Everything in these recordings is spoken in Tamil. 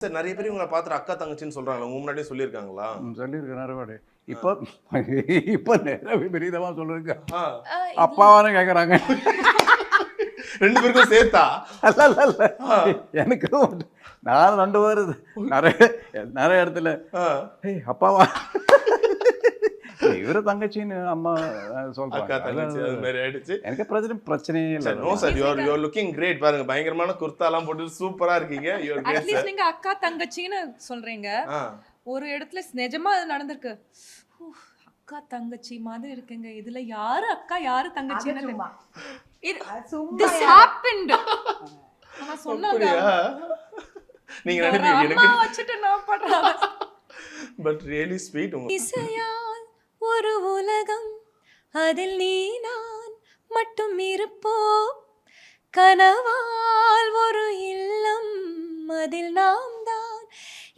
சார் நிறைய பேர் உங்களை பார்த்துட்டு அக்கா தங்கச்சின்னு சொல்றாங்களா? உங்க முன்னாடியே சொல்லியிருக்காங்களா? சொல்லியிருக்கேன் நிறைய. இப்போ நிறைய பெரியதமாக சொல்லிருக்க அப்பாவானு கேட்குறாங்க. ரெண்டு பேருக்கும் சேர்த்தா? அல்ல எனக்கு நான் 2 பேர் நிறைய இடத்துல அப்பாவா இவர தங்கச்சின்னு அம்மா சொல்றாங்க. எனக்கு பிரச்சனையே இல்லை. No sir, you are looking great. பாருங்க, பயங்கரமான குர்தாலாம் போட்டு சூப்பரா இருக்கீங்க. You are great sir. நீங்க அக்கா தங்கச்சின்னு சொல்றீங்க. ஒரு இடத்துல நிஜமா அது நடந்திருக்கு. அக்கா தங்கச்சி மாதிரி இருக்குங்க. இதுல யாரு அக்கா யாரு தங்கச்சின்னு தெரியுமா? This happened. நான் சொன்னேன். நீங்க நினைப்பீங்க எனக்கு வச்சிட்டு நான் பண்றேன். But really sweet. இசையால் ஒரு உலகம், அதில் நீ நான் மட்டும் இருப்போம். கனவால் ஒரு இல்லம், அதில் நாம் தான்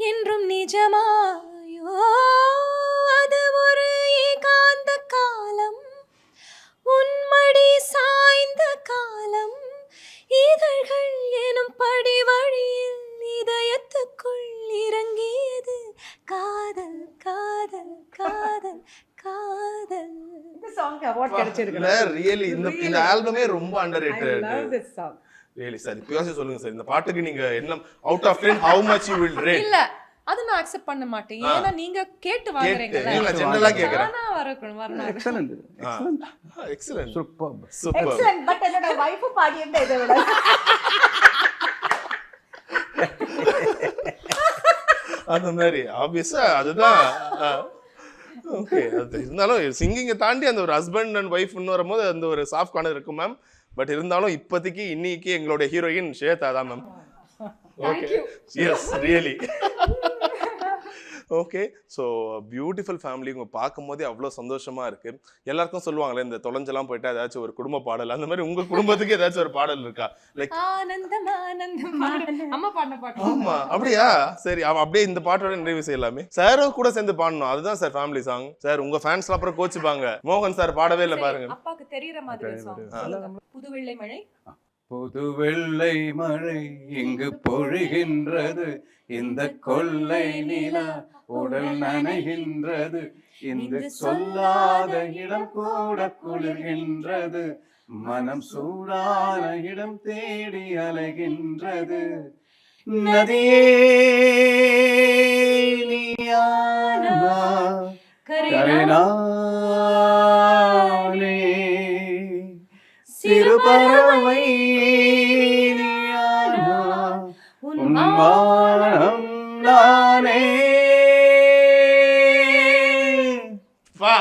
என்றும் நிஜமாயோ. அது ஒரு ஏகாந்த காலம், உன்மடி சாய்ந்த காலம். இதழ்கள் எனும் படி வழியில் இதயத்துக்குள் இறங்கியது காதல் காதல் காதல் காதல். இந்த சாங் அவார்ட் கிடைச்சிருக்கு. ரியலி இந்த ஆல்பமே ரொம்ப underrated. I love this song. Really sir, இப்போவே சொல்லுங்க சார், இந்த பாட்டுக்கு நீங்க என்ன out of 10 how much you will rate? இல்ல, அது நான் அக்செப்ட் பண்ண மாட்டேன். ஏன்னா நீங்க கேட்டு வாங்குறீங்கல. இல்ல ஜெனரலா கேக்குறேன். நான் வரணும். Excellent excellent super excellent. But என்னோட வைஃப் பாடியது இதை விட அந்த மாதிரி ஆப்வியஸா அதுதான். ஓகே, அது இருந்தாலும் சிங்கிங்கை தாண்டி அந்த ஒரு ஹஸ்பண்ட் அண்ட் ஒய்ஃப்னு வரும்போது அந்த ஒரு சாஃப்ட் கார்னர் இருக்கும் மேம். பட் இருந்தாலும் இப்போதைக்கு இன்னைக்கு எங்களோட ஹீரோயின் ஸ்வேதா தான் ma'am. Okay, yes really. Okay, so beautiful family. உங்க பார்க்கும் போதே அவ்வளோ சந்தோஷமா இருக்கு. எல்லாருக்கும் சொல்லுவாங்களே, இந்த தொலைஞ்செல்லாம் போயிட்டா ஏதாச்சும் ஒரு குடும்ப பாடல், அந்த மாதிரி உங்க குடும்பத்துக்கு ஏதாச்சும் ஒரு பாடல் இருக்கா? லைக் ஆனந்தம் ஆனந்தம் அம்மா பாடின பாட்டு. ஆமா, அப்படியா? சரி, அப்படியே இந்த பாட்டோட நிறைவு செய்யலாமே. சாரும் கூட சேர்ந்து பாடணும், அதுதான் சார் ஃபேமிலி சாங். சார் உங்க ஃபேன்ஸ்லாம் அப்புறம் கோச்சுப்பாங்க. மோகன் சார் பாடவே இல்லை பாருங்க. அப்பாக்கு தெரியற மாதிரி சாங். புதுவெள்ளை மழை. புதுவெள்ளை மழை இங்கு பொழிகின்றது, இந்த கொள்ளை நிலா உடல் நனைகின்றது, இந்த சொல்லாத இடம் கூட குளிர்கின்றது, மனம் சூடான இடம் தேடி அலைகின்றது. நதியே நீயானா கரைநானே, சிறு பறவை நீயானா உன் வானம் நானே. வா.